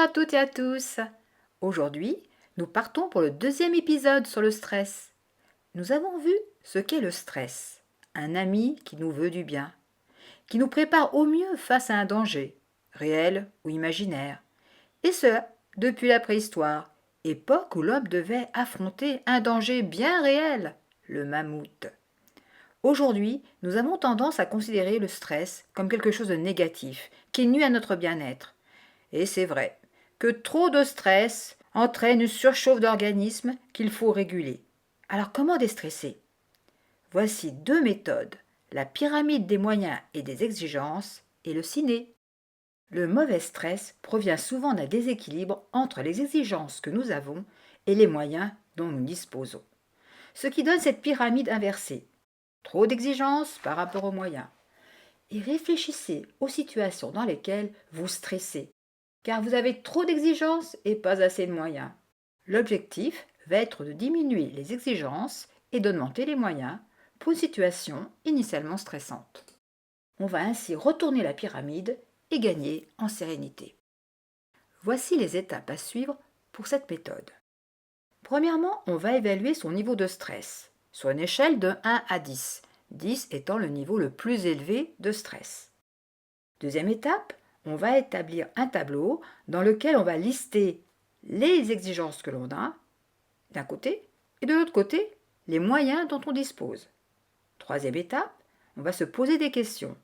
à toutes et à tous. Aujourd'hui, nous partons pour le deuxième épisode sur le stress. Nous avons vu ce qu'est le stress, un ami qui nous veut du bien, qui nous prépare au mieux face à un danger, réel ou imaginaire, et ce, depuis la préhistoire, époque où l'homme devait affronter un danger bien réel, le mammouth. Aujourd'hui, nous avons tendance à considérer le stress comme quelque chose de négatif, qui nuit à notre bien-être. Et c'est vrai que trop de stress entraîne une surchauffe d'organisme qu'il faut réguler. Alors comment déstresser? Voici deux méthodes, la pyramide des moyens et des exigences et le ciné. Le mauvais stress provient souvent d'un déséquilibre entre les exigences que nous avons et les moyens dont nous disposons. Ce qui donne cette pyramide inversée. Trop d'exigences par rapport aux moyens. Et réfléchissez aux situations dans lesquelles vous stressez, car vous avez trop d'exigences et pas assez de moyens. L'objectif va être de diminuer les exigences et d'augmenter les moyens pour une situation initialement stressante. On va ainsi retourner la pyramide et gagner en sérénité. Voici les étapes à suivre pour cette méthode. Premièrement, on va évaluer son niveau de stress sur une échelle de 1 à 10, 10 étant le niveau le plus élevé de stress. Deuxième étape, on va établir un tableau dans lequel on va lister les exigences que l'on a d'un côté et de l'autre côté les moyens dont on dispose. Troisième étape, on va se poser des questions.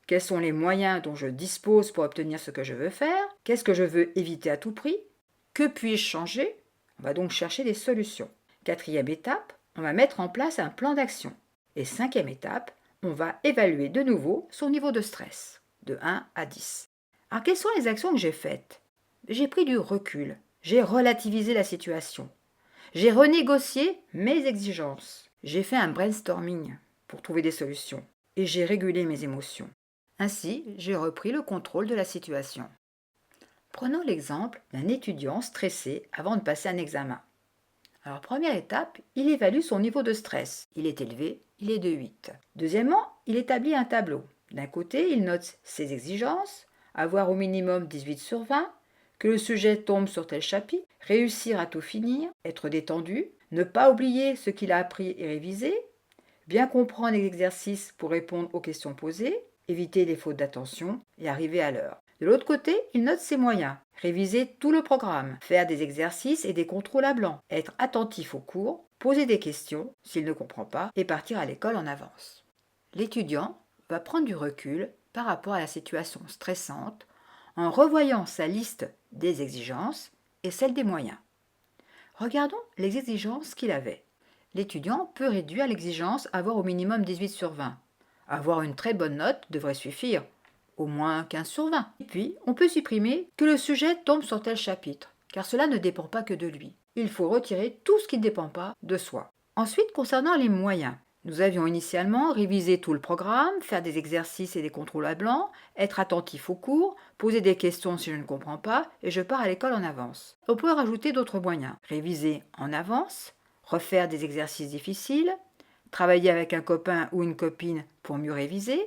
Quels sont les moyens dont je dispose pour obtenir ce que je veux faire? Qu'est-ce que je veux éviter à tout prix? Que puis-je changer? On va donc chercher des solutions. Quatrième étape, on va mettre en place un plan d'action. Et cinquième étape, on va évaluer de nouveau son niveau de stress, de 1 à 10. Alors quelles sont les actions que j'ai faites? J'ai pris du recul, j'ai relativisé la situation, j'ai renégocié mes exigences, j'ai fait un brainstorming pour trouver des solutions et j'ai régulé mes émotions. Ainsi, j'ai repris le contrôle de la situation. Prenons l'exemple d'un étudiant stressé avant de passer un examen. Alors, première étape, il évalue son niveau de stress. Il est élevé, il est de 8. Deuxièmement, il établit un tableau. D'un côté, il note ses exigences, avoir au minimum 18 sur 20, que le sujet tombe sur tel chapitre, réussir à tout finir, être détendu, ne pas oublier ce qu'il a appris et révisé, bien comprendre les exercices pour répondre aux questions posées, éviter les fautes d'attention et arriver à l'heure. De l'autre côté, il note ses moyens. Réviser tout le programme, faire des exercices et des contrôles à blanc, être attentif aux cours, poser des questions s'il ne comprend pas et partir à l'école en avance. L'étudiant va prendre du recul par rapport à la situation stressante en revoyant sa liste des exigences et celle des moyens. Regardons les exigences qu'il avait. L'étudiant peut réduire l'exigence avoir au minimum 18 sur 20. Avoir une très bonne note devrait suffire, au moins 15 sur 20. Et puis, on peut supprimer que le sujet tombe sur tel chapitre, car cela ne dépend pas que de lui. Il faut retirer tout ce qui ne dépend pas de soi. Ensuite, concernant les moyens, nous avions initialement révisé tout le programme, faire des exercices et des contrôles à blanc, être attentif aux cours, poser des questions si je ne comprends pas, et je pars à l'école en avance. On peut rajouter d'autres moyens. Réviser en avance, refaire des exercices difficiles, travailler avec un copain ou une copine pour mieux réviser,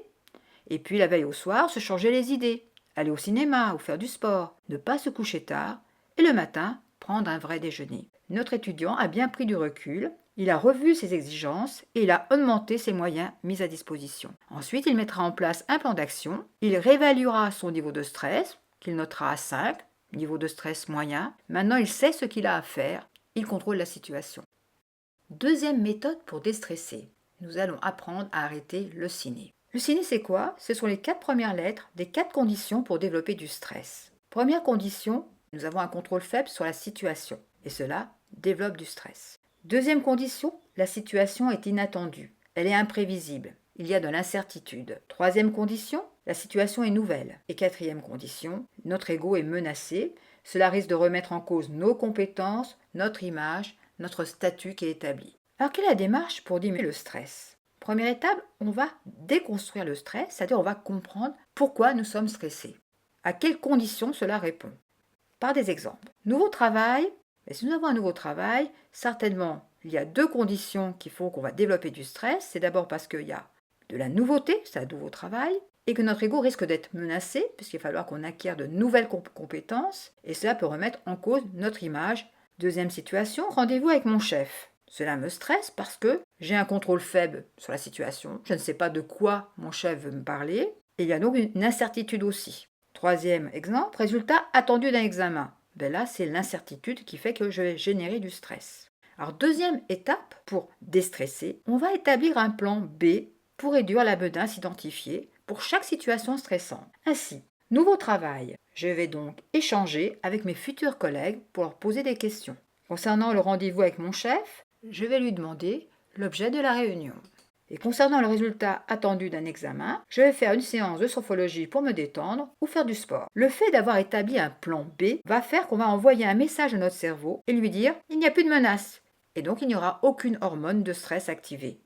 et puis la veille au soir, se changer les idées, aller au cinéma ou faire du sport, ne pas se coucher tard, et le matin, prendre un vrai déjeuner. Notre étudiant a bien pris du recul, il a revu ses exigences et il a augmenté ses moyens mis à disposition. Ensuite, il mettra en place un plan d'action, il réévaluera son niveau de stress, qu'il notera à 5, niveau de stress moyen. Maintenant, il sait ce qu'il a à faire, il contrôle la situation. Deuxième méthode pour déstresser. Nous allons apprendre à arrêter le ciné. Le ciné, c'est quoi? Ce sont les 4 premières lettres des 4 conditions pour développer du stress. Première condition, nous avons un contrôle faible sur la situation, et cela développe du stress. Deuxième condition, la situation est inattendue, elle est imprévisible, il y a de l'incertitude. Troisième condition, la situation est nouvelle. Et quatrième condition, notre ego est menacé, cela risque de remettre en cause nos compétences, notre image, notre statut qui est établi. Alors quelle est la démarche pour diminuer le stress? Première étape, on va déconstruire le stress, c'est-à-dire on va comprendre pourquoi nous sommes stressés. À quelles conditions cela répond? Par des exemples. Nouveau travail, et si nous avons un nouveau travail, certainement il y a 2 conditions qui font qu'on va développer du stress. C'est d'abord parce qu'il y a de la nouveauté, c'est un nouveau travail, et que notre ego risque d'être menacé, puisqu'il va falloir qu'on acquiert de nouvelles compétences, et cela peut remettre en cause notre image. Deuxième situation, rendez-vous avec mon chef. Cela me stresse parce que j'ai un contrôle faible sur la situation, je ne sais pas de quoi mon chef veut me parler, et il y a donc une incertitude aussi. Troisième exemple, résultat attendu d'un examen. Là, c'est l'incertitude qui fait que je vais générer du stress. Alors, deuxième étape, pour déstresser, on va établir un plan B pour réduire la menace identifiée pour chaque situation stressante. Ainsi, nouveau travail. Je vais donc échanger avec mes futurs collègues pour leur poser des questions. Concernant le rendez-vous avec mon chef, je vais lui demander l'objet de la réunion. Et concernant le résultat attendu d'un examen, je vais faire une séance de sophrologie pour me détendre ou faire du sport. Le fait d'avoir établi un plan B va faire qu'on va envoyer un message à notre cerveau et lui dire « il n'y a plus de menace ». Et donc il n'y aura aucune hormone de stress activée.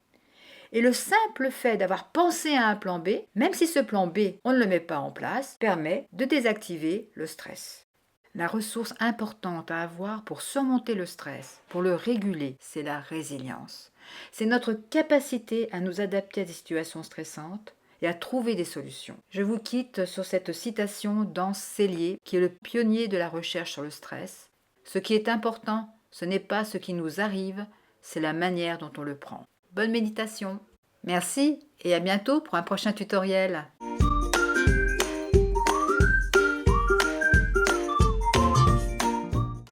Et le simple fait d'avoir pensé à un plan B, même si ce plan B, on ne le met pas en place, permet de désactiver le stress. La ressource importante à avoir pour surmonter le stress, pour le réguler, c'est la résilience. C'est notre capacité à nous adapter à des situations stressantes et à trouver des solutions. Je vous quitte sur cette citation d'Hans Selye, qui est le pionnier de la recherche sur le stress. Ce qui est important, ce n'est pas ce qui nous arrive, c'est la manière dont on le prend. Bonne méditation. Merci et à bientôt pour un prochain tutoriel.